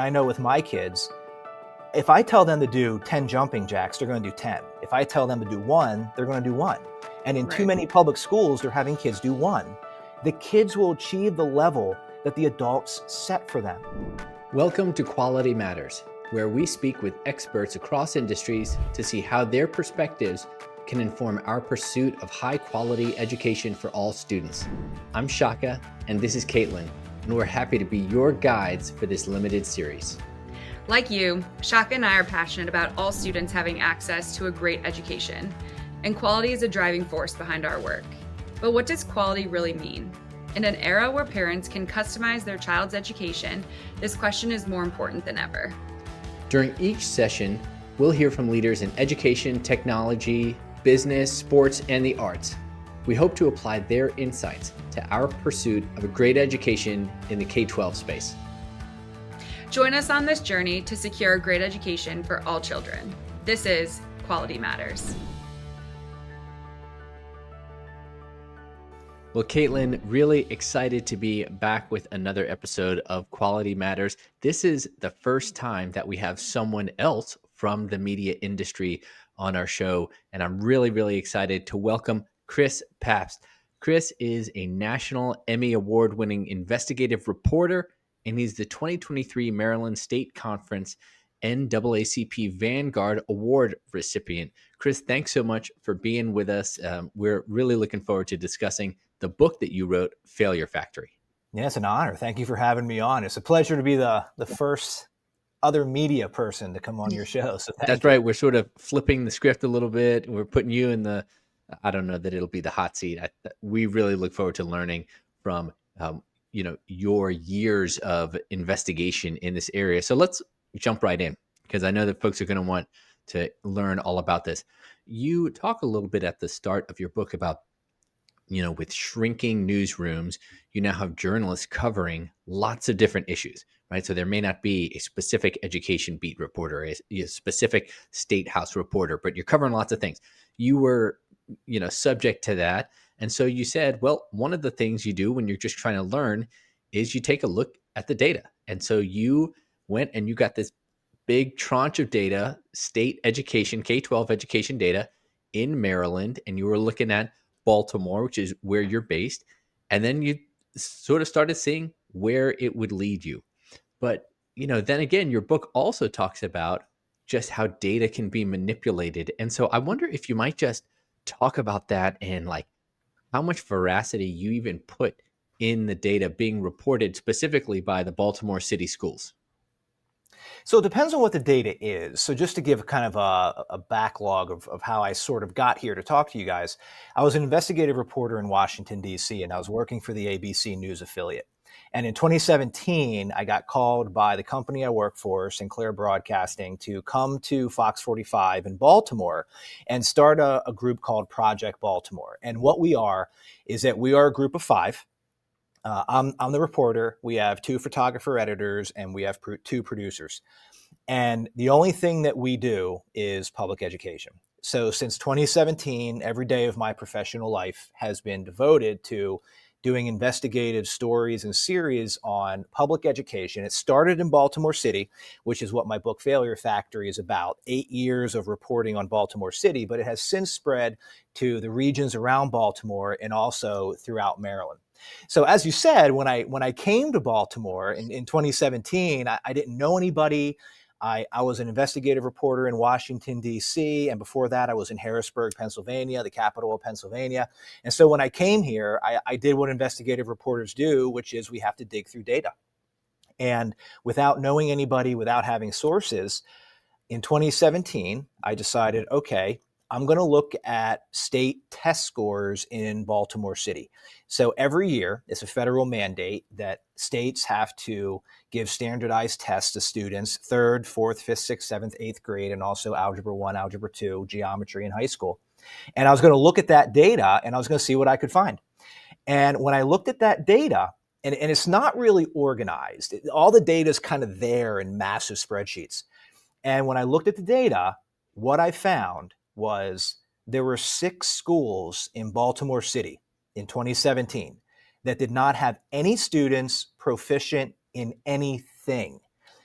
I know with my kids, if I tell them to do 10 jumping jacks, they're going to do 10. If I tell them to do one, they're going to do one. And in too many public schools, they're having kids do one. The kids will achieve the level that the adults set for them. Welcome to Quality Matters, where we speak with experts across industries to see how their perspectives can inform our pursuit of high-quality education for all students. I'm Shaka, and this is Caitlin, and we're happy to be your guides for this limited series. Like you, Shaka and I are passionate about all students having access to a great education, and quality is a driving force behind our work. But what does quality really mean? In an era where parents can customize their child's education, this question is more important than ever. During each session, we'll hear from leaders in education, technology, business, sports, and the arts. We hope to apply their insights to our pursuit of a great education in the K-12 space. Join us on this journey to secure a great education for all children. This is Quality Matters. Well, Caitlin, really excited to be back with another episode of Quality Matters. This is the first time that we have someone else from the media industry on our show, and I'm really excited to welcome Chris Papst. Chris is a national Emmy Award-winning investigative reporter, and he's the 2023 Maryland State Conference NAACP Vanguard Award recipient. Chris, thanks so much for being with us. We're really looking forward to discussing the book that you wrote, Failure Factory. Yeah, it's an honor. Thank you for having me on. It's a pleasure to be the first other media person to come on your show. So that's right. We're sort of flipping the script a little bit. We're putting you in the, I don't know that it'll be the hot seat. We really look forward to learning from, your years of investigation in this area. So let's jump right in, because I know that folks are going to want to learn all about this. You talk a little bit at the start of your book about, with shrinking newsrooms, you now have journalists covering lots of different issues, right? So there may not be a specific education beat reporter, a specific state house reporter, but you're covering lots of things. You were, subject to that. And so you said, well, one of the things you do when you're just trying to learn is you take a look at the data. And so you went and you got this big tranche of data, state education, K-12 education data in Maryland, and you were looking at Baltimore, which is where you're based. And then you sort of started seeing where it would lead you. But, then again, your book also talks about just how data can be manipulated. And so I wonder if you might just talk about that and like how much veracity you even put in the data being reported specifically by the Baltimore City Schools. So it depends on what the data is. So just to give kind of a backlog of how I sort of got here to talk to you guys, I was an investigative reporter in Washington, D.C., and I was working for the ABC News affiliate. And in 2017, I got called by the company I work for, Sinclair Broadcasting, to come to Fox 45 in Baltimore and start a group called Project Baltimore. And what we are is that we are a group of five. I'm the reporter. We have two photographer editors, and we have two producers. And the only thing that we do is public education. So since 2017, every day of my professional life has been devoted to doing investigative stories and series on public education. It started in Baltimore City, which is what my book Failure Factory is about, 8 years of reporting on Baltimore City, but it has since spread to the regions around Baltimore and also throughout Maryland. So as you said, when I came to Baltimore in 2017, I didn't know anybody. I was an investigative reporter in Washington, D.C., and before that, I was in Harrisburg, Pennsylvania, the capital of Pennsylvania. And so when I came here, I did what investigative reporters do, which is we have to dig through data. And without knowing anybody, without having sources, in 2017, I decided, okay, I'm going to look at state test scores in Baltimore City. So every year, it's a federal mandate that states have to give standardized tests to students, 3rd, 4th, 5th, 6th, 7th, 8th grade, and also Algebra 1, Algebra 2, geometry in high school. And I was going to look at that data, and I was going to see what I could find. And when I looked at that data, and it's not really organized, all the data is kind of there in massive spreadsheets. And when I looked at the data, what I found was there were 6 schools in Baltimore City in 2017 that did not have any students proficient in anything.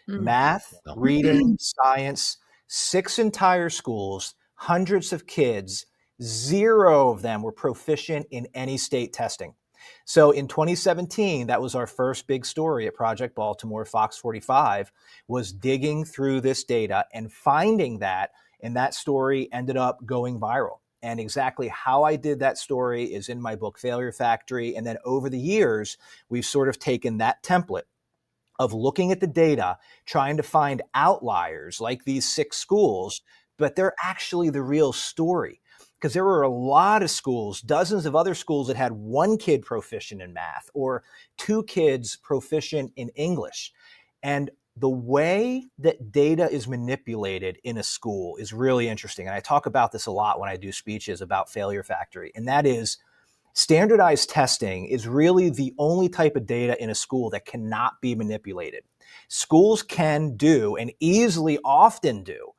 Math, Well, reading, science, 6 entire schools, hundreds of kids, 0 of them were proficient in any state testing. So in 2017, that was our first big story at Project Baltimore. Fox 45 was digging through this data and finding that, and that story ended up going viral. And exactly how I did that story is in my book, Failure Factory. And then over the years, we've sort of taken that template of looking at the data, trying to find outliers like these 6 schools, but they're actually the real story. Because there were a lot of schools, dozens of other schools that had 1 kid proficient in math or 2 kids proficient in English. And the way that data is manipulated in a school is really interesting. And I talk about this a lot when I do speeches about Failure Factory. And that is, standardized testing is really the only type of data in a school that cannot be manipulated. Schools can do, and easily often do,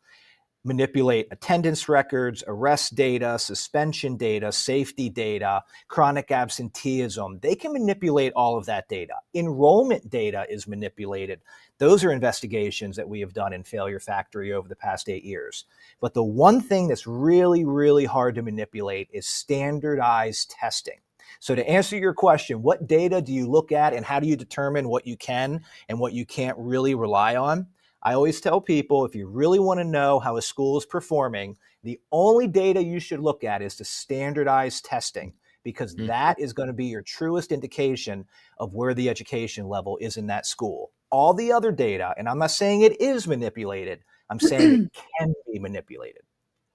manipulate attendance records, arrest data, suspension data, safety data, chronic absenteeism. They can manipulate all of that data. Enrollment data is manipulated. Those are investigations that we have done in Failure Factory over the past 8 years. But the one thing that's really, really hard to manipulate is standardized testing. So to answer your question, what data do you look at and how do you determine what you can and what you can't really rely on? I always tell people, if you really want to know how a school is performing, the only data you should look at is the standardized testing, because that is going to be your truest indication of where the education level is in that school. All the other data, and I'm not saying it is manipulated, I'm saying it can be manipulated.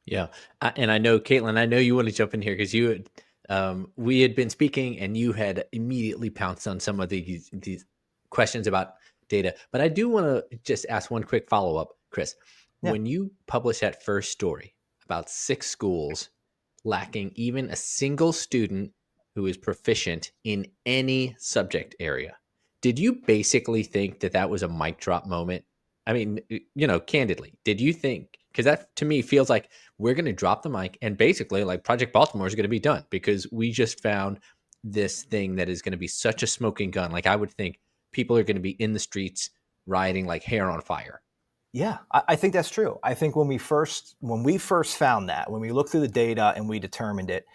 Yeah. And I know, Caitlin, I know you want to jump in here because we had been speaking and you had immediately pounced on some of these questions about data. But I do want to just ask one quick follow-up, Chris. Yeah. When you published that first story about 6 schools lacking even a single student who is proficient in any subject area, did you basically think that that was a mic drop moment? I mean, candidly, did you think, because that to me feels like we're going to drop the mic and basically like Project Baltimore is going to be done because we just found this thing that is going to be such a smoking gun. Like I would think people are going to be in the streets rioting like hair on fire. Yeah, I think that's true. I think when we first found that, when we looked through the data and we determined it,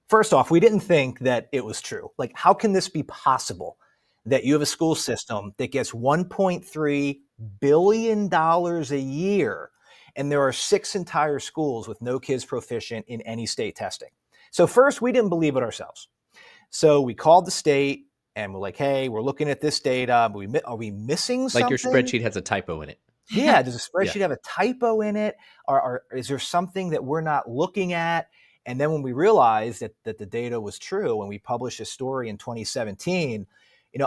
first off, we didn't think that it was true. Like, how can this be possible that you have a school system that gets $1.3 billion a year and there are 6 entire schools with no kids proficient in any state testing? So first, we didn't believe it ourselves. So we called the state and we're like, hey, we're looking at this data. Are we missing something? Like your spreadsheet has a typo in it. Yeah, does the spreadsheet have a typo in it? Or is there something that we're not looking at? And then when we realized that the data was true, when we published a story in 2017,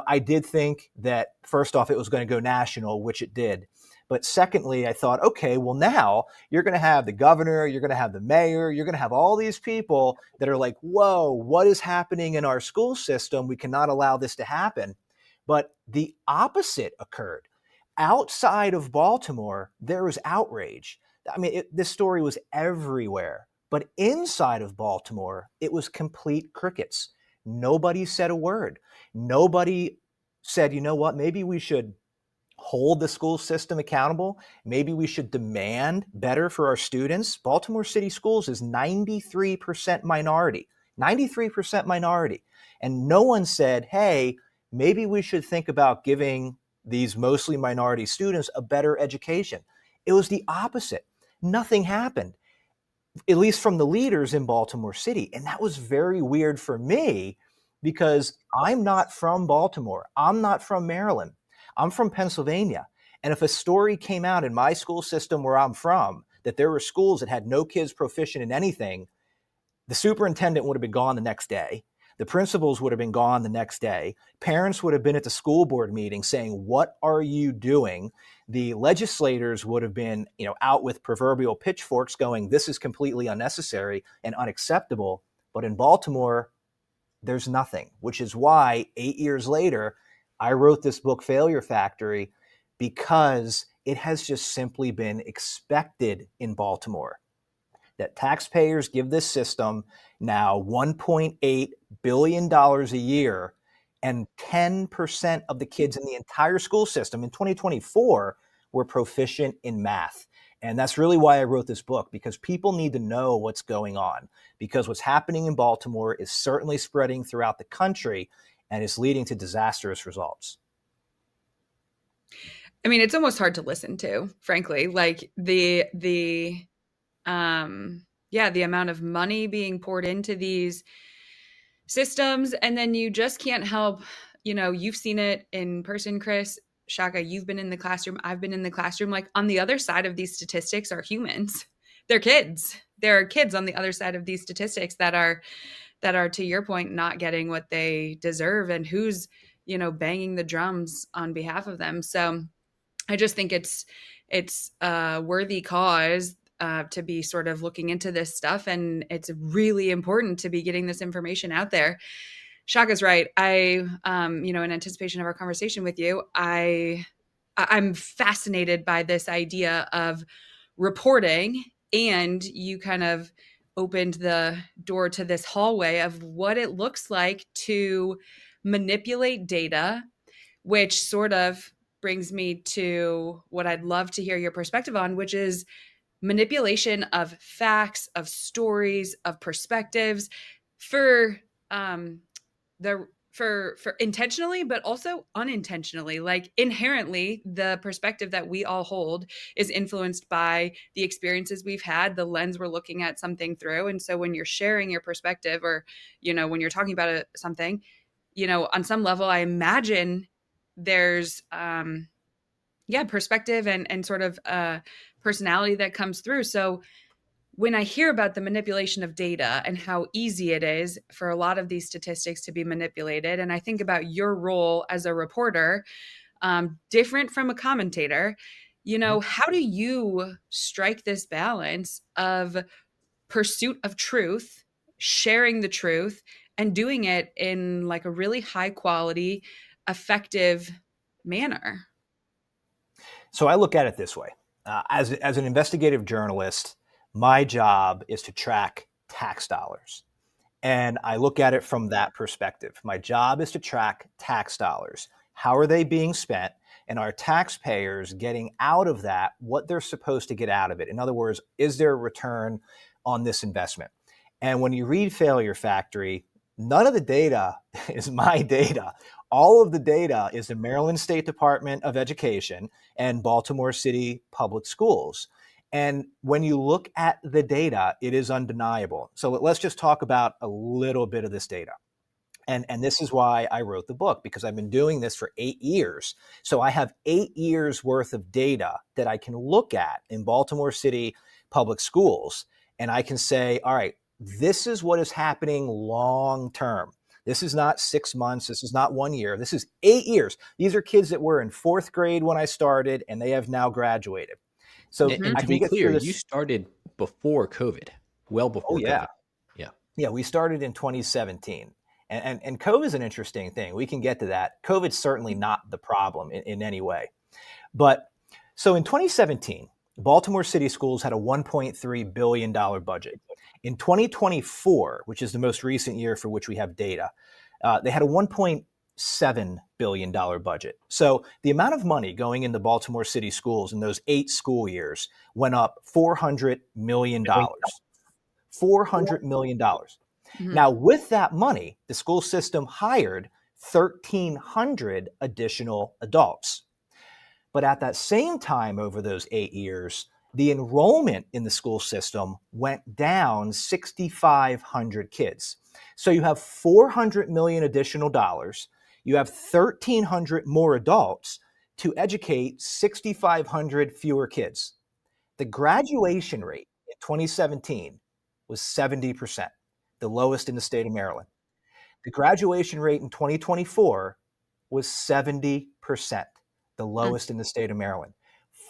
I did think that first off, it was going to go national, which it did. But secondly, I thought, okay, well now you're going to have the governor, you're going to have the mayor, you're going to have all these people that are like, whoa, what is happening in our school system? We cannot allow this to happen. But the opposite occurred. Outside of Baltimore, there was outrage. I mean, this story was everywhere. But inside of Baltimore, it was complete crickets. Nobody said a word. Nobody said, you know what, maybe we should hold the school system accountable. Maybe we should demand better for our students. Baltimore City Schools is 93% minority, 93% minority. And no one said, hey, maybe we should think about giving these mostly minority students a better education. It was the opposite. Nothing happened, at least from the leaders in Baltimore City. And that was very weird for me because I'm not from Baltimore. I'm not from Maryland. I'm from Pennsylvania. And if a story came out in my school system where I'm from, that there were schools that had no kids proficient in anything, the superintendent would have been gone the next day. The principals would have been gone the next day. Parents would have been at the school board meeting saying, what are you doing? The legislators would have been, out with proverbial pitchforks going, this is completely unnecessary and unacceptable. But in Baltimore, there's nothing, which is why 8 years later, I wrote this book, Failure Factory, because it has just simply been expected in Baltimore that taxpayers give this system now $1.8 billion a year, and 10% of the kids in the entire school system in 2024 were proficient in math. And that's really why I wrote this book, because people need to know what's going on, because what's happening in Baltimore is certainly spreading throughout the country and is leading to disastrous results. I mean, it's almost hard to listen to, frankly, like the amount of money being poured into these systems. And then you just can't help, you've seen it in person, Chris, Shaka, you've been in the classroom. I've been in the classroom. Like, on the other side of these statistics are humans. They're kids. There are kids on the other side of these statistics that are, to your point, not getting what they deserve, and who's, banging the drums on behalf of them. So I just think it's a worthy cause to be sort of looking into this stuff. And it's really important to be getting this information out there. Shaka's right. I, in anticipation of our conversation with you, I'm fascinated by this idea of reporting, and you kind of opened the door to this hallway of what it looks like to manipulate data, which sort of brings me to what I'd love to hear your perspective on, which is manipulation of facts, of stories, of perspectives for intentionally, but also unintentionally. Like, inherently, the perspective that we all hold is influenced by the experiences we've had, the lens we're looking at something through. And so when you're sharing your perspective, or, when you're talking about something, on some level, I imagine there's perspective and sort of personality that comes through. So when I hear about the manipulation of data and how easy it is for a lot of these statistics to be manipulated, and I think about your role as a reporter, different from a commentator, how do you strike this balance of pursuit of truth, sharing the truth, and doing it in like a really high quality, effective manner? So I look at it this way. As an investigative journalist, my job is to track tax dollars. And I look at it from that perspective. My job is to track tax dollars. How are they being spent? And are taxpayers getting out of that what they're supposed to get out of it? In other words, is there a return on this investment? And when you read Failure Factory, none of the data is my data. All of the data is the Maryland State Department of Education and Baltimore City Public Schools. And when you look at the data, it is undeniable. So let's just talk about a little bit of this data. And this is why I wrote the book, because I've been doing this for 8 years. So I have 8 years worth of data that I can look at in Baltimore City Public Schools. And I can say, all right, this is what is happening long term. This is not 6 months. This is not 1 year. This is 8 years. These are kids that were in 4th grade when I started, and they have now graduated. So and to be clear, you started before COVID, well before COVID. Yeah, we started in 2017. And COVID is an interesting thing. We can get to that. COVID's certainly not the problem in any way. But so in 2017, Baltimore City Schools had a $1.3 billion budget. In 2024, which is the most recent year for which we have data, they had a $1.7 billion budget. So the amount of money going into Baltimore City Schools in those 8 school years went up $400 million. $400 million. Mm-hmm. Now, with that money, the school system hired 1,300 additional adults. But at that same time, over those 8 years, the enrollment in the school system went down 6,500 kids. So you have $400 million additional dollars. You have 1,300 more adults to educate 6,500 fewer kids. The graduation rate in 2017 was 70%, the lowest in the state of Maryland. The graduation rate in 2024 was 70%, the lowest in the state of Maryland.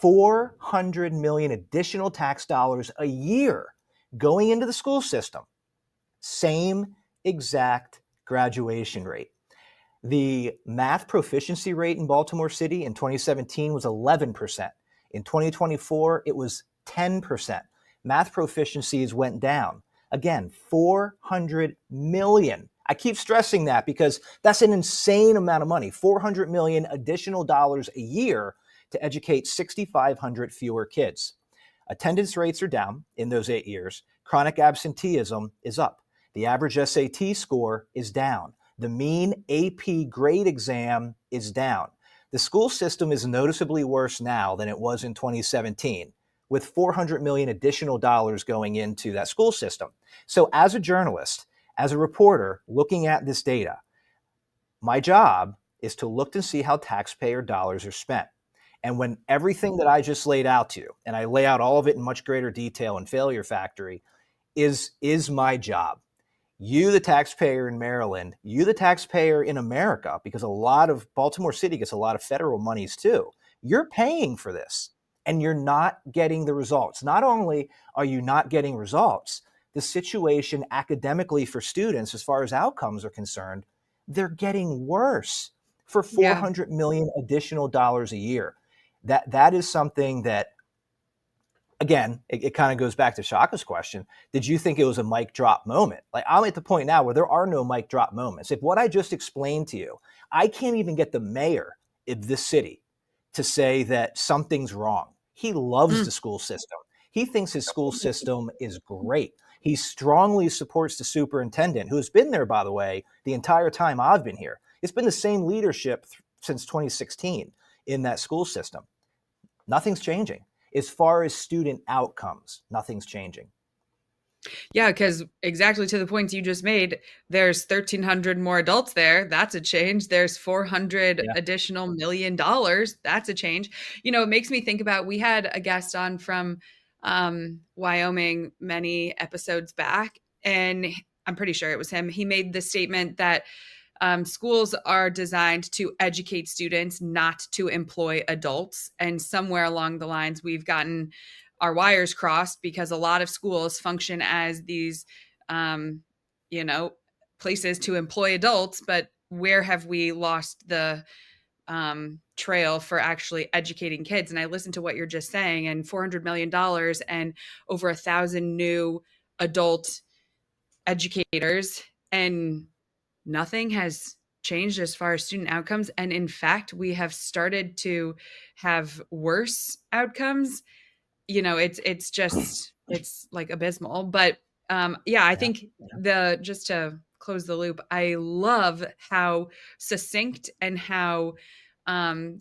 400 million additional tax dollars a year going into the school system. Same exact graduation rate. The math proficiency rate in Baltimore City in 2017 was 11%. In 2024, it was 10%. Math proficiencies went down. Again, 400 million. I keep stressing that because that's an insane amount of money. 400 million additional dollars a year to educate 6,500 fewer kids. Attendance rates are down in those 8 years. Chronic absenteeism is up. The average SAT score is down. The mean AP grade exam is down. The school system is noticeably worse now than it was in 2017, with $400 million additional dollars going into that school system. So as a journalist, as a reporter looking at this data, my job is to look to see how taxpayer dollars are spent. And when everything that I just laid out to you, and I lay out all of it in much greater detail in Failure Factory, is my job. You, the taxpayer in Maryland, you, the taxpayer in America, because a lot of Baltimore City gets a lot of federal monies too. You're paying for this and you're not getting the results. Not only are you not getting results, the situation academically for students, as far as outcomes are concerned, they're getting worse for $400 million additional dollars a year. That is something that, again, it kind of goes back to Shaka's question. Did you think it was a mic drop moment? Like, I'm at the point now where there are no mic drop moments. If what I just explained to you, I can't even get the mayor of this city to say that something's wrong. He loves the school system. He thinks his school system is great. He strongly supports the superintendent, who has been there, by the way, the entire time I've been here. It's been the same leadership since 2016 in that school system. Nothing's changing. As far as student outcomes, nothing's changing. Yeah, because exactly to the points you just made, there's 1,300 more adults there. That's a change. There's 400 additional $1 million. That's a change. You know, it makes me think about, we had a guest on from Wyoming many episodes back, and I'm pretty sure it was him. He made the statement that schools are designed to educate students, not to employ adults. And somewhere along the lines, we've gotten our wires crossed, because a lot of schools function as these, places to employ adults. But where have we lost the trail for actually educating kids? And I listened to what you're just saying, and $400 million and over 1,000 new adult educators, and nothing has changed as far as student outcomes. And in fact, we have started to have worse outcomes. You know, it's like abysmal. But I think just to close the loop, I love how succinct and how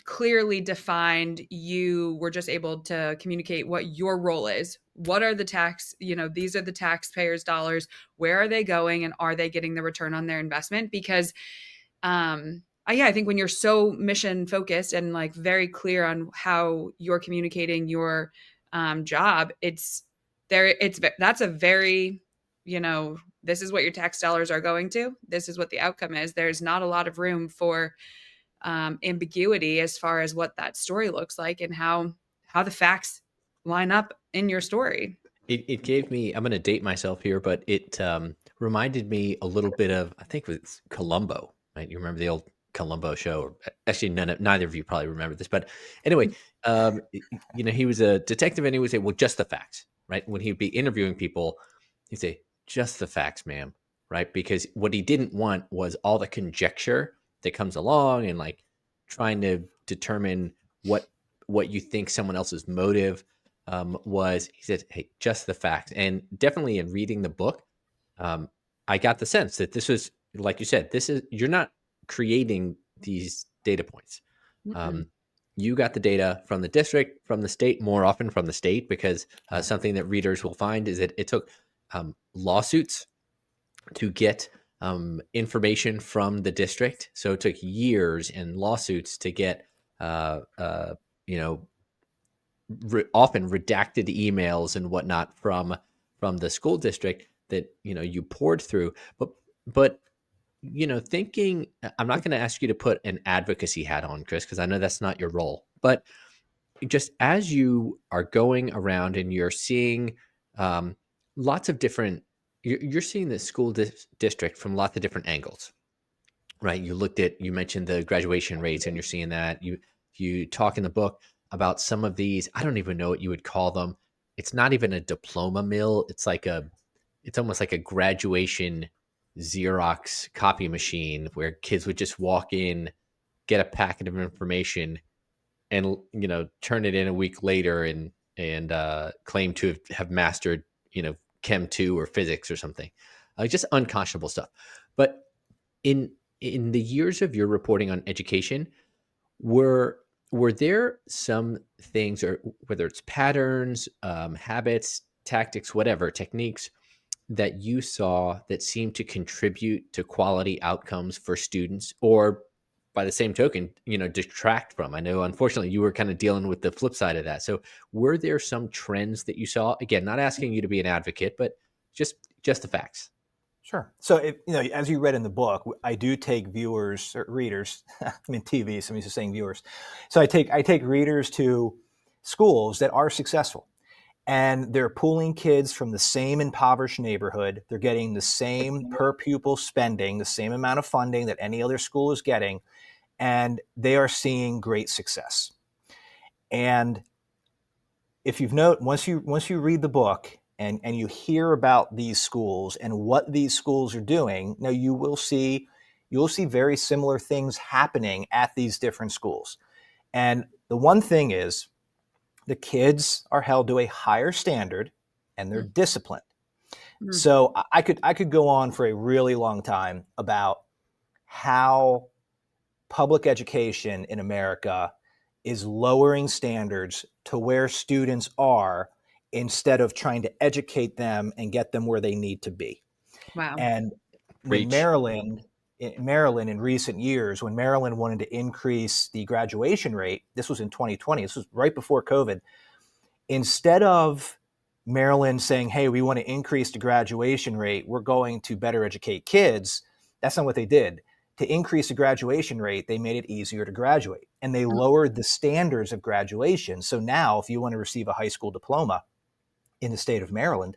clearly defined you were just able to communicate what your role is. What are the these are the taxpayers' dollars. Where are they going, and are they getting the return on their investment? Because I think when you're so mission focused and like very clear on how you're communicating your job, that's a very, this is what your tax dollars are going to. This is what the outcome is. There's not a lot of room for ambiguity as far as what that story looks like and how the facts line up in your story. It gave me, I'm going to date myself here, but it reminded me a little bit of, I think it was Columbo, right? You remember the old Columbo show? Actually, neither of you probably remember this, but anyway, he was a detective, and he would say, well, just the facts, right? When he'd be interviewing people, he'd say, just the facts, ma'am, right? Because what he didn't want was all the conjecture that comes along and like trying to determine what you think someone else's motive was. He said, hey, just the facts. And definitely in reading the book, I got the sense that this was, like you said, you're not creating these data points. You got the data from the district, from the state, more often from the state, because something that readers will find is that it took lawsuits to get information from the district. So it took years and lawsuits to get, often redacted emails and whatnot from the school district that, you poured through. But thinking, I'm not going to ask you to put an advocacy hat on, Chris, because I know that's not your role. But just as you are going around and you're seeing lots of different, you're seeing the school district from lots of different angles, right? You mentioned the graduation rates, and you're seeing that. You talk in the book about some of these, I don't even know what you would call them. It's not even a diploma mill. It's almost like a graduation Xerox copy machine where kids would just walk in, get a packet of information, and turn it in a week later and claim to have mastered Chem 2 or physics or something. Just unconscionable stuff. But in the years of your reporting on education, were there some things, or whether it's patterns, habits, tactics, whatever, techniques, that you saw that seemed to contribute to quality outcomes for students, or by the same token, detract from? I know, unfortunately, you were kind of dealing with the flip side of that. So were there some trends that you saw? Again, not asking you to be an advocate, but just the facts. Sure. So, as you read in the book, I do take viewers or readers. I mean, TV. Somebody's just saying viewers. So I take readers to schools that are successful, and they're pooling kids from the same impoverished neighborhood. They're getting the same per pupil spending, the same amount of funding that any other school is getting, and they are seeing great success. And if once you read the book, and you hear about these schools and what these schools are doing, now you will see very similar things happening at these different schools. And the one thing is, the kids are held to a higher standard and they're disciplined. So I could go on for a really long time about how public education in America is lowering standards to where students are, instead of trying to educate them and get them where they need to be. Wow. And when Maryland in recent years, when Maryland wanted to increase the graduation rate, this was in 2020, this was right before COVID, instead of Maryland saying, hey, we want to increase the graduation rate, we're going to better educate kids, that's not what they did. To increase the graduation rate, they made it easier to graduate, and they lowered the standards of graduation. So now if you want to receive a high school diploma in the state of Maryland,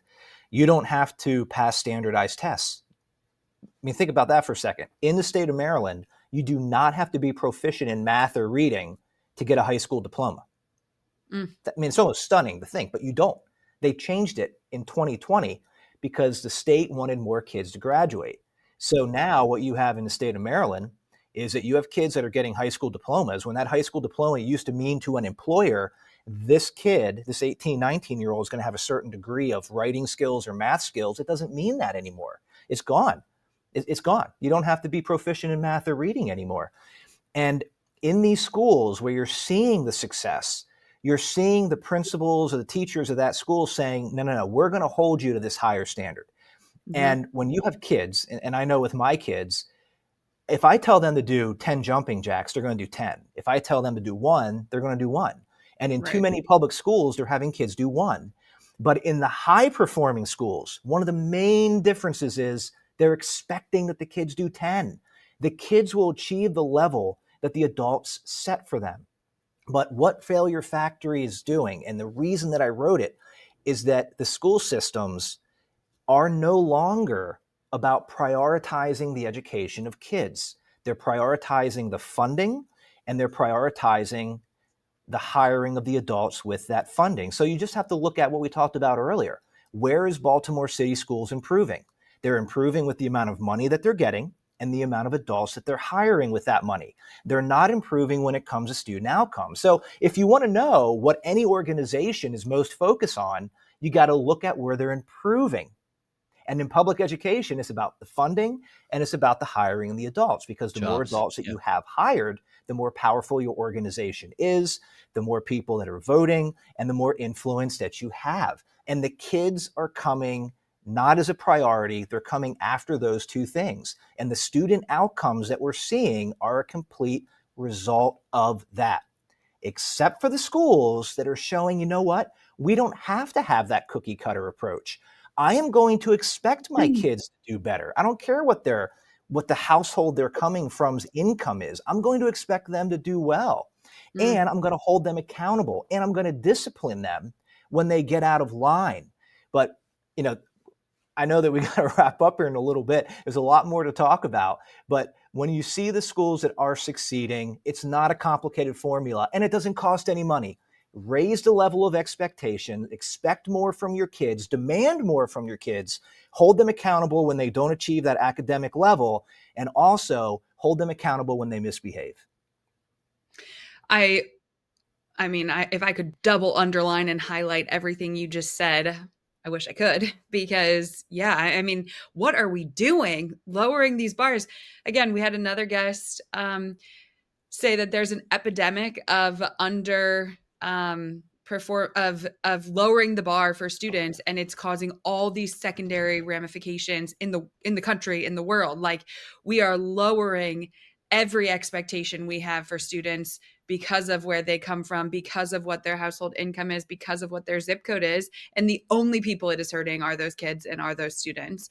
you don't have to pass standardized tests. I mean, think about that for a second. In the state of Maryland, you do not have to be proficient in math or reading to get a high school diploma. I mean, it's almost stunning to think, but you don't. They changed it in 2020 because the state wanted more kids to graduate. So now what you have in the state of Maryland is that you have kids that are getting high school diplomas. When that high school diploma used to mean to an employer, this kid, this 18, 19-year-old is going to have a certain degree of writing skills or math skills. It doesn't mean that anymore. It's gone. It's gone. You don't have to be proficient in math or reading anymore. And in these schools where you're seeing the success, you're seeing the principals or the teachers of that school saying, no, we're going to hold you to this higher standard. And when you have kids, and I know with my kids, if I tell them to do 10 jumping jacks, they're going to do 10. If I tell them to do 1, they're going to do 1. And in too many public schools, they're having kids do 1. But in the high-performing schools, one of the main differences is they're expecting that the kids do 10. The kids will achieve the level that the adults set for them. But what Failure Factory is doing, and the reason that I wrote it, is that the school systems are no longer about prioritizing the education of kids. They're prioritizing the funding, and they're prioritizing the hiring of the adults with that funding. So you just have to look at what we talked about earlier. Where is Baltimore City Schools improving? They're improving with the amount of money that they're getting and the amount of adults that they're hiring with that money. They're not improving when it comes to student outcomes. So if you want to know what any organization is most focused on, you got to look at where they're improving. And in public education, it's about the funding and it's about the hiring of the adults, because the more adults that you have hired, the more powerful your organization is, the more people that are voting, and the more influence that you have. And the kids are coming not as a priority, they're coming after those two things. And the student outcomes that we're seeing are a complete result of that. Except for the schools that are showing, you know what, we don't have to have that cookie cutter approach. I am going to expect my kids to do better. I don't care what the household they're coming from's income is. I'm going to expect them to do well. And I'm going to hold them accountable, and I'm going to discipline them when they get out of line. But, I know that we got to wrap up here in a little bit. There's a lot more to talk about. But when you see the schools that are succeeding, it's not a complicated formula, and it doesn't cost any money. Raise the level of expectation, expect more from your kids, demand more from your kids, hold them accountable when they don't achieve that academic level, and also hold them accountable when they misbehave. I I mean, if I could double underline and highlight everything you just said, I wish I could, because yeah, I mean, what are we doing lowering these bars? Again, we had another guest say that there's an epidemic of of lowering the bar for students, and it's causing all these secondary ramifications in the country, in the world. Like, we are lowering every expectation we have for students because of where they come from, because of what their household income is, because of what their zip code is, and the only people it is hurting are those kids and are those students.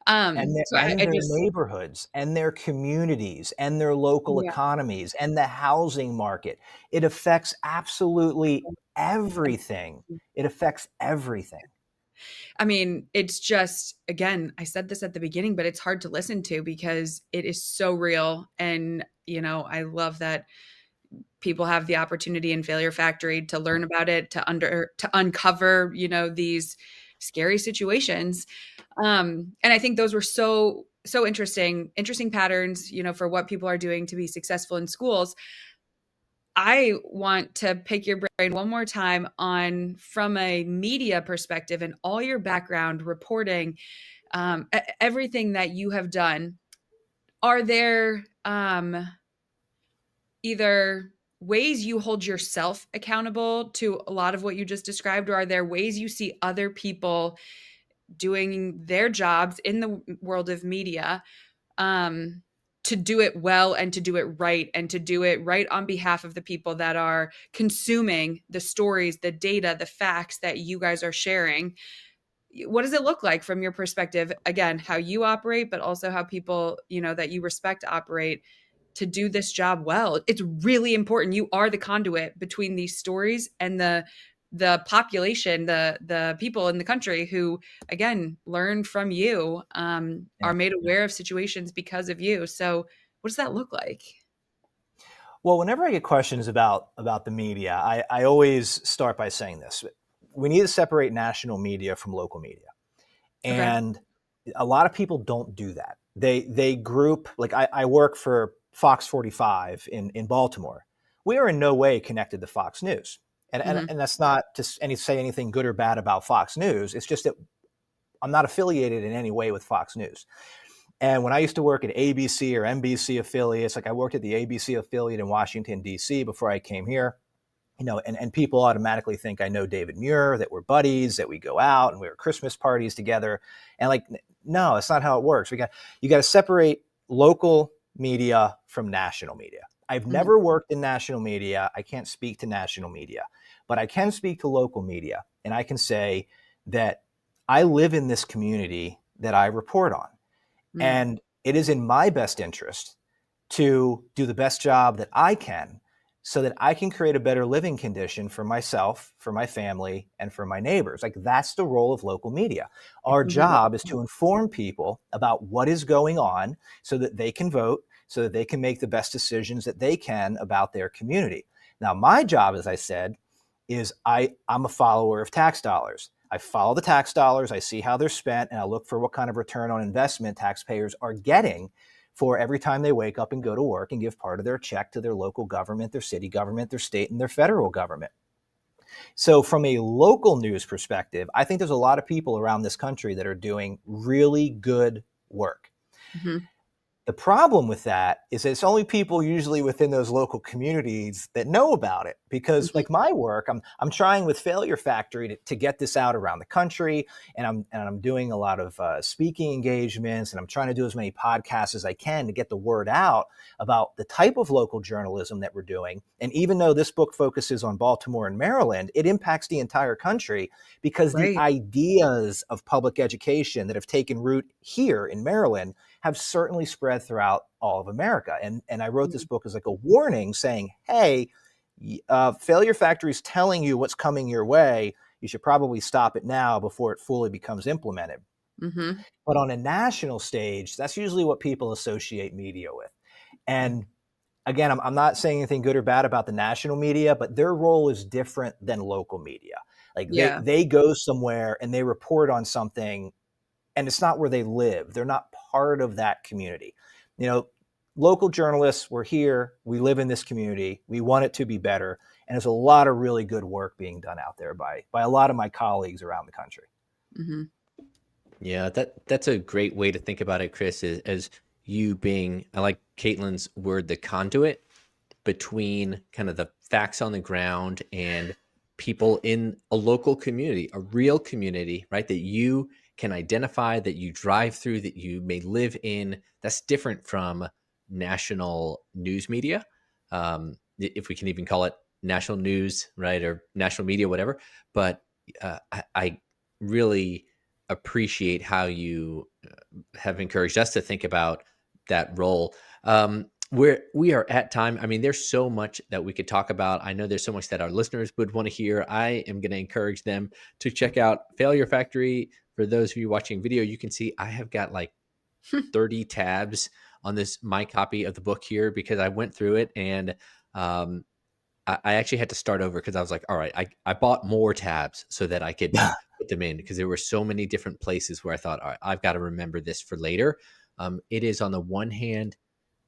And So I their just, neighborhoods and their communities and their local yeah. economies and the housing market. It affects absolutely everything. It affects everything. I mean, it's just, again, I said this at the beginning, but it's hard to listen to because it is so real. And, I love that people have the opportunity in Failure Factory to learn about it, to uncover, these scary situations. And I think those were so interesting patterns, for what people are doing to be successful in schools. I want to pick your brain one more time on, from a media perspective and all your background reporting, everything that you have done. Are there either ways you hold yourself accountable to a lot of what you just described, or are there ways you see other people doing their jobs in the world of media, um, to do it well and to do it right, and to do it right on behalf of the people that are consuming the stories, the data, the facts that you guys are sharing? What does it look like from your perspective? Again, how you operate, but also how people, that you respect operate to do this job well. It's really important. You are the conduit between these stories and the population, the people in the country who, again, learn from you, Yeah. are made aware of situations because of you. So what does that look like? Well, whenever I get questions about the media, I always start by saying this. We need to separate national media from local media. Okay. And a lot of people don't do that. They group, like I work for Fox 45 in Baltimore. We are in no way connected to Fox News. Hmm. And that's not to say anything good or bad about Fox News. It's just that I'm not affiliated in any way with Fox News. And when I used to work at ABC or NBC affiliates, like I worked at the ABC affiliate in Washington, D.C. before I came here, and people automatically think I know David Muir, that we're buddies, that we go out and we have Christmas parties together. And like, no, it's not how it works. You got to separate local media from national media. I've Hmm. never worked in national media. I can't speak to national media, but I can speak to local media. And I can say that I live in this community that I report on. Hmm. And it is in my best interest to do the best job that I can so that I can create a better living condition for myself, for my family, and for my neighbors. Like, that's the role of local media. Our Hmm. job is to inform people about what is going on so that they can vote, so that they can make the best decisions that they can about their community. Now, my job, as I said, is I'm a follower of tax dollars. I follow the tax dollars, I see how they're spent, and I look for what kind of return on investment taxpayers are getting for every time they wake up and go to work and give part of their check to their local government, their city government, their state, and their federal government. So from a local news perspective, I think there's a lot of people around this country that are doing really good work. Hmm. The problem with that is it's only people usually within those local communities that know about it, because like my work, I'm trying with Failure Factory to get this out around the country, and I'm doing a lot of speaking engagements, and I'm trying to do as many podcasts as I can to get the word out about the type of local journalism that we're doing. And even though this book focuses on Baltimore and Maryland, it impacts the entire country, because the Right. ideas of public education that have taken root here in Maryland have certainly spread throughout all of America. And I wrote this book as like a warning saying, hey, Failure Factory is telling you what's coming your way. You should probably stop it now before it fully becomes implemented. Hmm. But on a national stage, that's usually what people associate media with. And again, I'm not saying anything good or bad about the national media, but their role is different than local media. Like Yeah. they go somewhere and they report on something, and it's not where they live. They're not part of that community. You know, local journalists, we're here, we live in this community, we want it to be better. And there's a lot of really good work being done out there by a lot of my colleagues around the country. Mm-hmm. Yeah, that's a great way to think about it, Chris, is as you being, I like Caitlin's word, the conduit between kind of the facts on the ground and people in a local community, a real community, right? That you can identify, that you drive through, that you may live in. That's different from national news media. If we can even call it national news, right? Or national media, whatever. But I really appreciate how you have encouraged us to think about that role. We are at time. I mean, there's so much that we could talk about. I know there's so much that our listeners would want to hear. I am going to encourage them to check out Failure Factory. For those of you watching video, you can see I have got like 30 tabs on my copy of the book here, because I went through it, and I actually had to start over because I was like, all right, I bought more tabs so that I could put them in, because there were so many different places where I thought, all right, I've got to remember this for later. It is, on the one hand,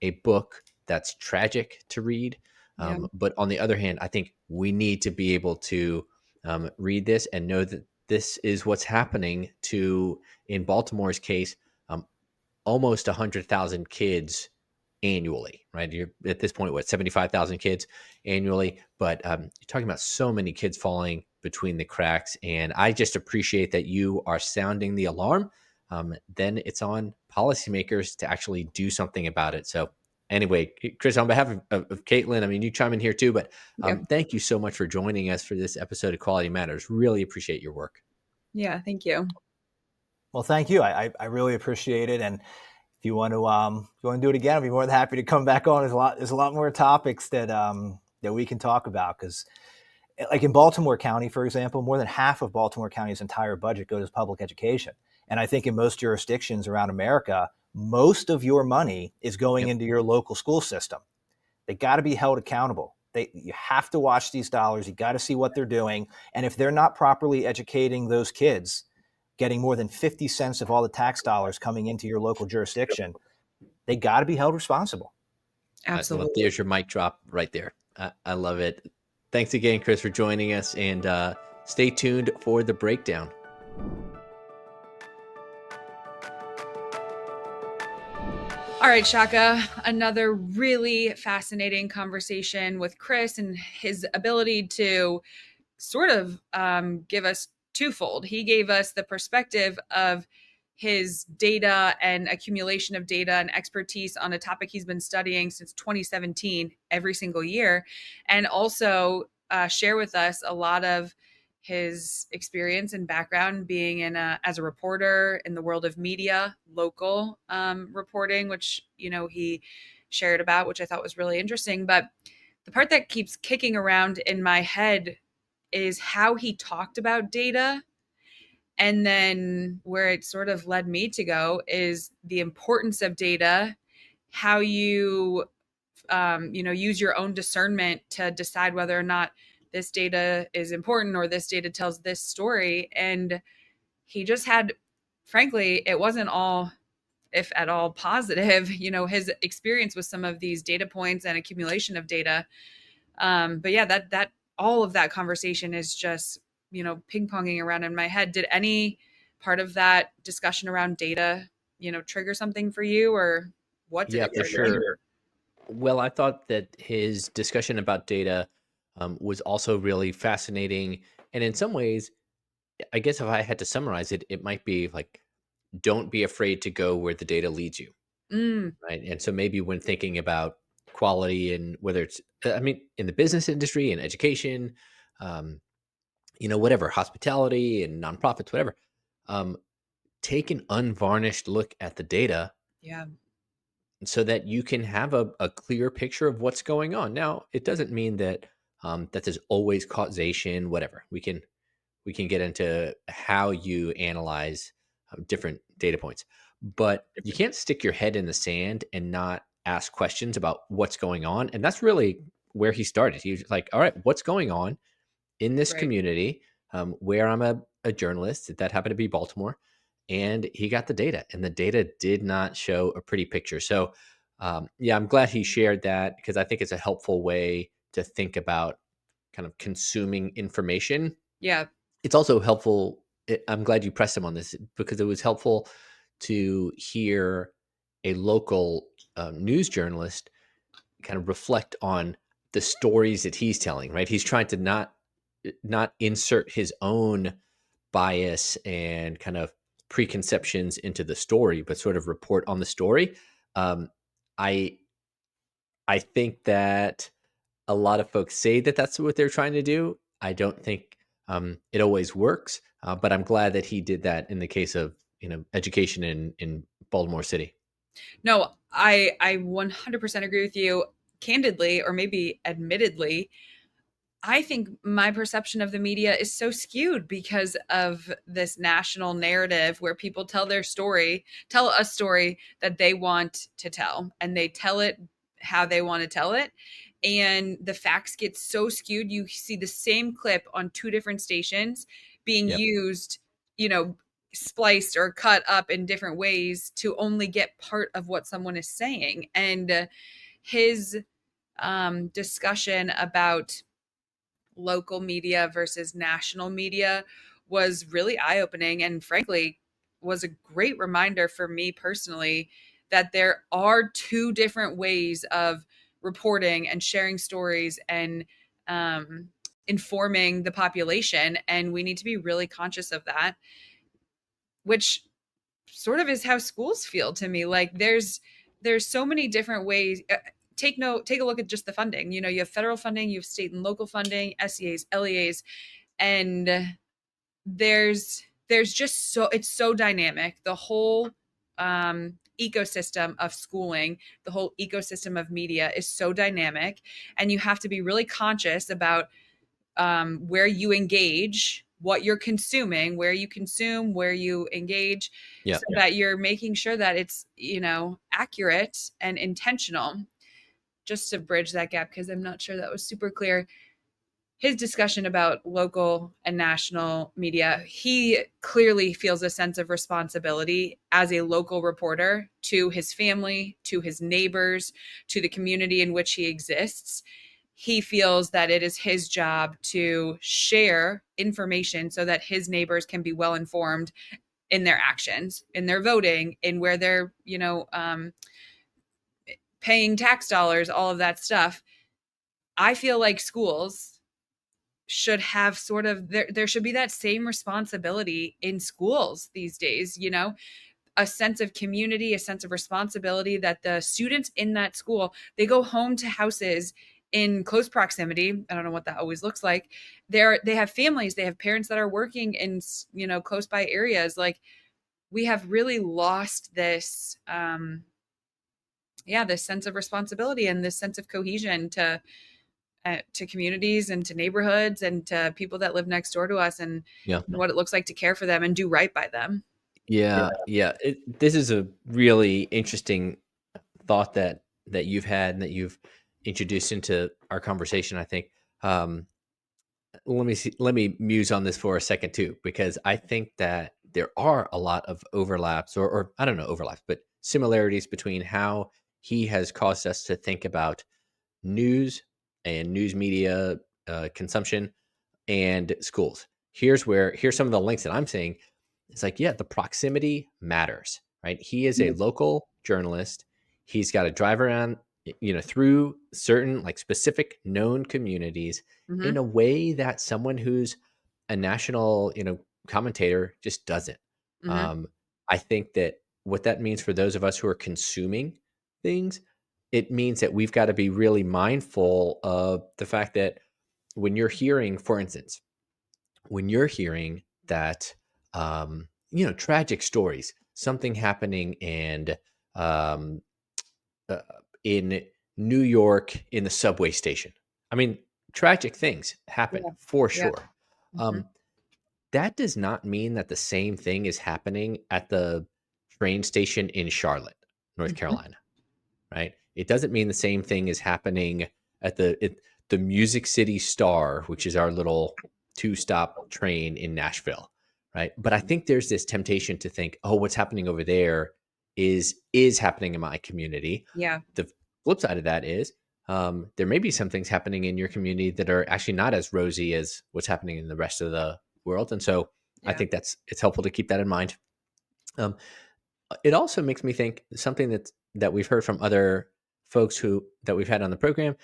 a book that's tragic to read. But on the other hand, I think we need to be able to read this and know that this is what's happening to, in Baltimore's case, almost 100,000 kids annually, right? You're at this point, what, 75,000 kids annually, but you're talking about so many kids falling between the cracks. And I just appreciate that you are sounding the alarm. Then it's on policymakers to actually do something about it. So anyway, Chris, on behalf of Caitlin, I mean, you chime in here too, but thank you so much for joining us for this episode of Quality Matters. Really appreciate your work. Yeah, thank you. Well, thank you. I really appreciate it. And if you want to do it again, I'll be more than happy to come back on. There's a lot more topics that we can talk about, because like in Baltimore County, for example, more than half of Baltimore County's entire budget goes to public education. And I think in most jurisdictions around America, most of your money is going into your local school system. They got to be held accountable. You have to watch these dollars. You got to see what they're doing. And if they're not properly educating those kids, getting more than 50 cents of all the tax dollars coming into your local jurisdiction, they got to be held responsible. Absolutely. Well, there's your mic drop right there. I love it. Thanks again, Chris, for joining us, and stay tuned for the breakdown. All right, Shaka, another really fascinating conversation with Chris and his ability to sort of give us twofold. He gave us the perspective of his data and accumulation of data and expertise on a topic he's been studying since 2017 every single year, and also share with us a lot of his experience and background being as a reporter in the world of media, local reporting, which he shared about, which I thought was really interesting. But the part that keeps kicking around in my head is how he talked about data. And then where it sort of led me to go is the importance of data, how you, use your own discernment to decide whether or not this data is important or this data tells this story. And he just had, frankly, it wasn't all, if at all, positive, his experience with some of these data points and accumulation of data. But yeah, that all of that conversation is just, ping-ponging around in my head. Did any part of that discussion around data, trigger something for you, or what did it for trigger? sure. Well, I thought that his discussion about data was also really fascinating. And in some ways, I guess if I had to summarize it, it might be like, don't be afraid to go where the data leads you. Right. And so maybe when thinking about quality, and whether it's, in the business industry and education, whatever, hospitality and nonprofits, whatever, take an unvarnished look at the data. Yeah. So that you can have a clear picture of what's going on. Now, it doesn't mean that that there's always causation, whatever. We can get into how you analyze different data points, but you can't stick your head in the sand and not ask questions about what's going on. And that's really where he started. He was like, all right, what's going on in this community where I'm a journalist, that happened to be Baltimore, and he got the data, and the data did not show a pretty picture. So Yeah, I'm glad he shared that because I think it's a helpful way to think about kind of consuming information. Yeah. It's also helpful. I'm glad you pressed him on this because it was helpful to hear a local news journalist kind of reflect on the stories that he's telling. Right, he's trying to not insert his own bias and kind of preconceptions into the story, but sort of report on the story. Um, I I think that a lot of folks say that that's what they're trying to do. I don't think it always works, but I'm glad that he did that in the case of education in Baltimore City. No, I 100% agree with you. Candidly, or maybe admittedly, I think my perception of the media is so skewed because of this national narrative where people tell a story that they want to tell, and they tell it how they want to tell it. And the facts get so skewed. You see the same clip on two different stations being Yep. used, you know, spliced or cut up in different ways to only get part of what someone is saying. And his discussion about local media versus national media was really eye-opening, and frankly was a great reminder for me personally that there are two different ways of reporting and sharing stories and um, informing the population, and we need to be really conscious of that, which sort of is how schools feel to me. Like there's so many different ways. Take a look at just the funding. You have federal funding, you have state and local funding, SEAs, LEAs, and there's just it's so dynamic. The whole ecosystem of schooling, the whole ecosystem of media is so dynamic, and you have to be really conscious about where you engage, what you're consuming, where you consume, where you engage, Yeah. so that you're making sure that it's, accurate and intentional. Just to bridge that gap, because I'm not sure that was super clear. His discussion about local and national media, he clearly feels a sense of responsibility as a local reporter to his family, to his neighbors, to the community in which he exists. He feels that it is his job to share information so that his neighbors can be well informed in their actions, in their voting, in where they're, paying tax dollars, all of that stuff. I feel like schools should have sort of there should be that same responsibility in schools these days, a sense of community, a sense of responsibility that the students in that school, they go home to houses in close proximity. I don't know what that always looks like. They have families, they have parents that are working in, close by areas. Like, we have really lost this this sense of responsibility and this sense of cohesion to communities and to neighborhoods and to people that live next door to us, and Yeah. what it looks like to care for them and do right by them. Yeah. This is a really interesting thought that you've had and that you've introduced into our conversation. I think. Let me muse on this for a second too, because I think that there are a lot of overlaps, or I don't know overlaps, but similarities between how he has caused us to think about news and news media consumption and schools. Here's some of the links that I'm seeing. It's like, yeah, the proximity matters, right? He is a local journalist. He's got to drive around, through certain like specific known communities in Mm-hmm. a way that someone who's a national, commentator just doesn't. Mm-hmm. Um, I think that what that means for those of us who are consuming things, it means that we've got to be really mindful of the fact that when you're hearing, for instance, when you're hearing that tragic stories, something happening and um, uh, in New York in the subway station. I mean, tragic things happen Yeah. for Yeah. sure. Mm-hmm. That does not mean that the same thing is happening at the train station in Charlotte, North Mm-hmm. Carolina, right? It doesn't mean the same thing is happening at the Music City Star, which is our little two-stop train in Nashville, right? But I think there's this temptation to think, oh, what's happening over there is happening in my community. Yeah. The flip side of that is there may be some things happening in your community that are actually not as rosy as what's happening in the rest of the world. And so I Yeah. think it's helpful to keep that in mind. Um, it also makes me think something that we've heard from other folks that we've had on the program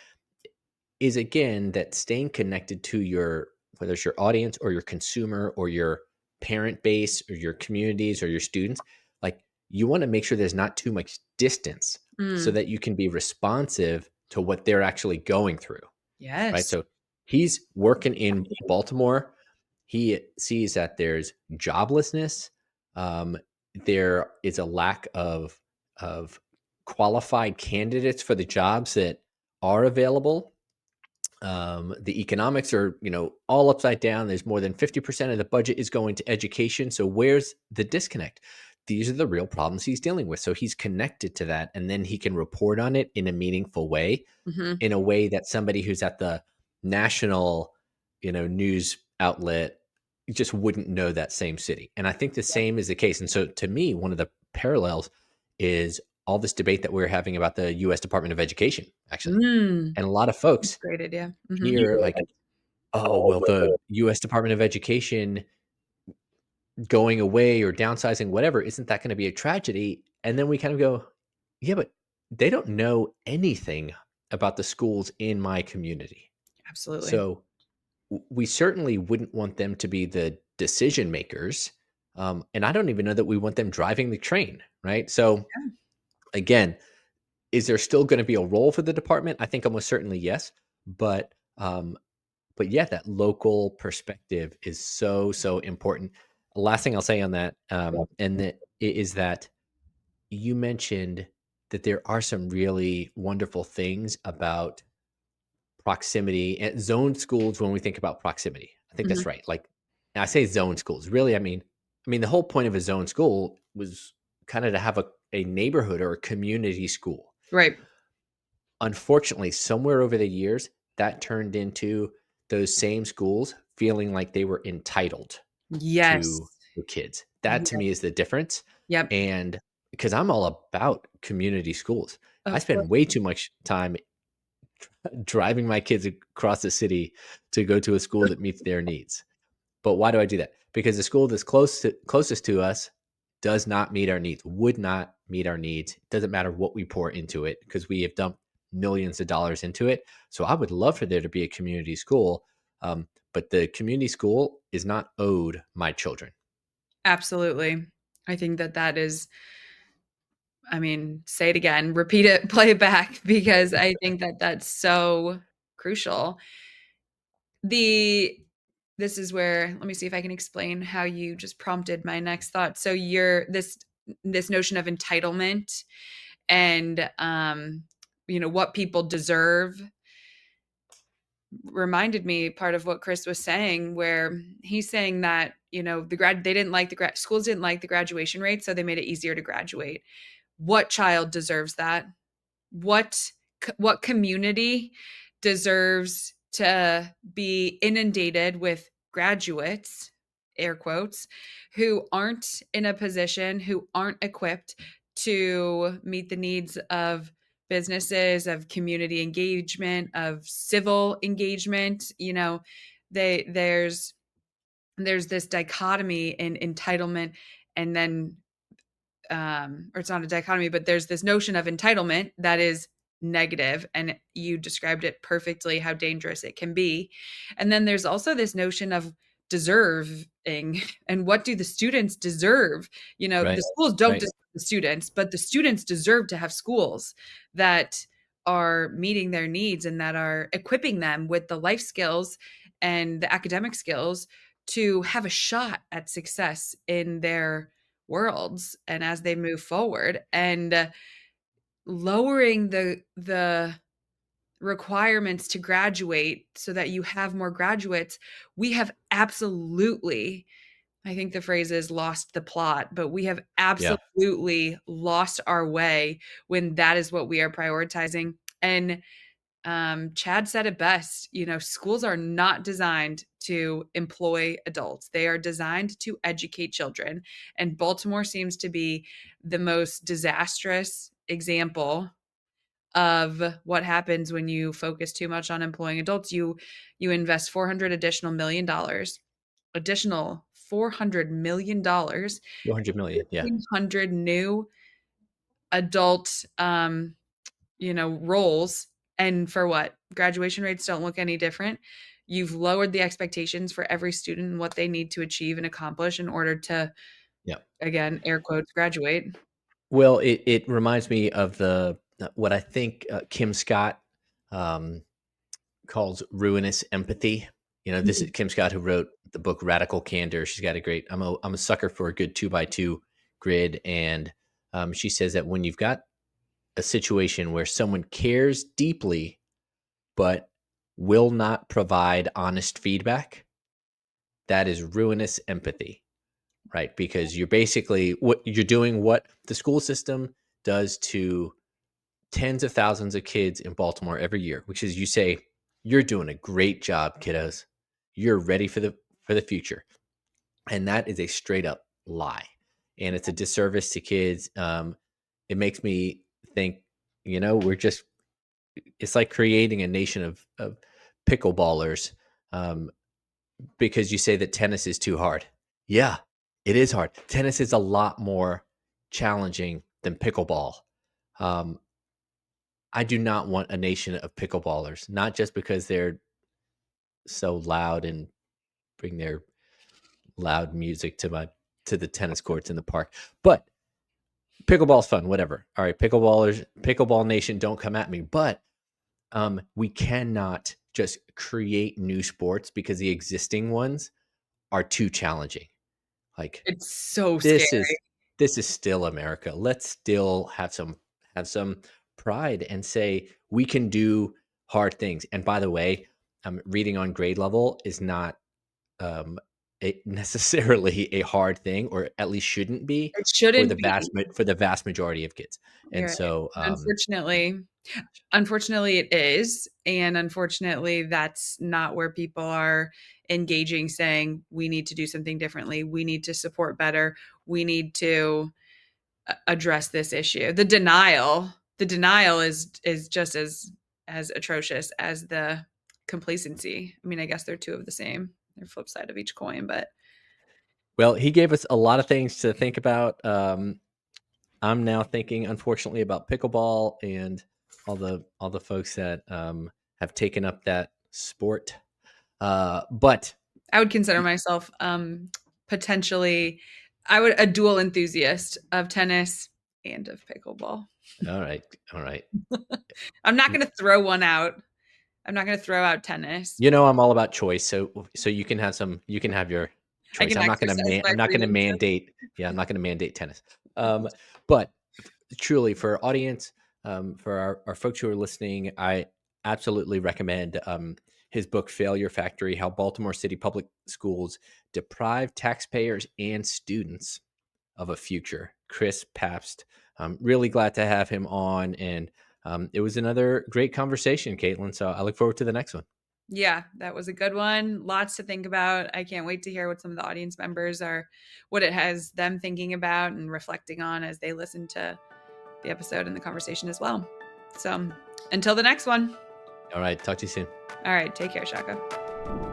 is, again, that staying connected to whether it's your audience or your consumer or your parent base or your communities or your students, like, you want to make sure there's not too much distance so Mm. that you can be responsive to what they're actually going through, right? Yes. So he's working in Baltimore. He sees that there's joblessness. Um, there is a lack of qualified candidates for the jobs that are available. The economics are, all upside down. There's more than 50% of the budget is going to education. So where's the disconnect? These are the real problems he's dealing with. So he's connected to that, and then he can report on it in a meaningful way, Mm-hmm. in a way that somebody who's at the national, news outlet just wouldn't know that same city. And I think the same is the case. And so to me, one of the parallels is all this debate that we're having about the US Department of Education, actually. Mm. And a lot of folks Great idea. Mm-hmm. hear, like, oh, well, the US Department of Education going away or downsizing, whatever, isn't that going to be a tragedy? And then we kind of go, yeah, but they don't know anything about the schools in my community. Absolutely. So we certainly wouldn't want them to be the decision makers. And I don't even know that we want them driving the train, right? So Yeah. again, is there still going to be a role for the department? I think almost certainly yes. But yeah, that local perspective is so important. Last thing I'll say on that, is that you mentioned that there are some really wonderful things about proximity and zone schools when we think about proximity. I think Mm-hmm. that's right. Like, I say zone schools. Really, I mean, the whole point of a zone school was kind of to have a neighborhood or a community school. Right. Unfortunately, somewhere over the years, that turned into those same schools feeling like they were entitled Yes. to the kids. That to Yep. me is the difference. Yep. And because I'm all about community schools, I Of course. spend way too much time driving my kids across the city to go to a school that meets their needs. But why do I do that? Because the school that's closest to us does not meet our needs, would not meet our needs. It doesn't matter what we pour into it, because we have dumped millions of dollars into it. So I would love for there to be a community school, but the community school is not owed my children. Absolutely. I think that is, say it again, repeat it, play it back, because I think that that's so crucial. This is where, let me see if I can explain how you just prompted my next thought. So you're this notion of entitlement and what people deserve reminded me part of what Chris was saying, where he's saying that, they didn't like schools didn't like the graduation rate, so they made it easier to graduate. What child deserves that? What community deserves to be inundated with graduates, air quotes, who aren't in a position, who aren't equipped to meet the needs of businesses, of community engagement, of civil engagement? There's this dichotomy in entitlement, and then or it's not a dichotomy, but there's this notion of entitlement that is negative, and you described it perfectly, how dangerous it can be. And then there's also this notion of deserving, and what do the students deserve? Right. The schools don't Right. deserve the students, but the students deserve to have schools that are meeting their needs and that are equipping them with the life skills and the academic skills to have a shot at success in their worlds and as they move forward. And lowering the requirements to graduate so that you have more graduates, we have absolutely, I think the phrase is, lost the plot, but we have Yeah. absolutely lost our way when that is what we are prioritizing. And Chad said it best, schools are not designed to employ adults. They are designed to educate children. And Baltimore seems to be the most disastrous example of what happens when you focus too much on employing adults. You invest additional $400 million, 400 million. Yeah. 1,500 new adult roles, and for what? Graduation rates don't look any different. You've lowered the expectations for every student and what they need to achieve and accomplish in order to, Yeah. again, air quotes, graduate. Well, it reminds me of what I think Kim Scott calls ruinous empathy. This is Kim Scott, who wrote the book Radical Candor. She's got a great. I'm a sucker for a good 2x2 grid, and she says that when you've got a situation where someone cares deeply but will not provide honest feedback, that is ruinous empathy, right? Because you're basically what the school system does to tens of thousands of kids in Baltimore every year, which is you say, you're doing a great job, kiddos. You're ready for the future. And that is a straight up lie. And it's a disservice to kids. It makes me think, it's like creating a nation of pickleballers, because you say that tennis is too hard. Yeah, it is hard. Tennis is a lot more challenging than pickleball. I do not want a nation of pickleballers, not just because they're so loud and bring their loud music to the tennis courts in the park, but pickleball's fun, whatever. All right, pickleball nation, don't come at me. But we cannot just create new sports because the existing ones are too challenging. Like, It's so scary. This is still America. Let's still have some pride and say we can do hard things. And by the way, reading on grade level is not necessarily a hard thing, or at least shouldn't be. It shouldn't for the vast majority of kids. And You're so, unfortunately it is. And unfortunately, that's not where people are engaging, saying we need to do something differently. We need to support better. We need to address this issue. The denial is just as atrocious as the complacency. I mean, I guess they're two of the same. They're flip side of each coin, but. Well, he gave us a lot of things to think about. I'm now thinking, unfortunately, about pickleball and all the folks that have taken up that sport. But I would consider myself potentially a dual enthusiast of tennis and of pickleball. All right. I'm not going to throw one out. I'm not going to throw out tennis. I'm all about choice. So you can have your choice. I'm not going to mandate. Yeah, I'm not going to mandate tennis. But truly, for our audience, for our folks who are listening, I absolutely recommend his book, Failure Factory: How Baltimore City Public Schools Deprive Taxpayers and Students of a Future. Chris Papst. I'm really glad to have him on, and it was another great conversation, Caitlin. So I look forward to the next one. Yeah, that was a good one. Lots to think about. I can't wait to hear what some of the audience members what it has them thinking about and reflecting on as they listen to the episode and the conversation as well. So until the next one. All right. Talk to you soon. All right. Take care, Shaka.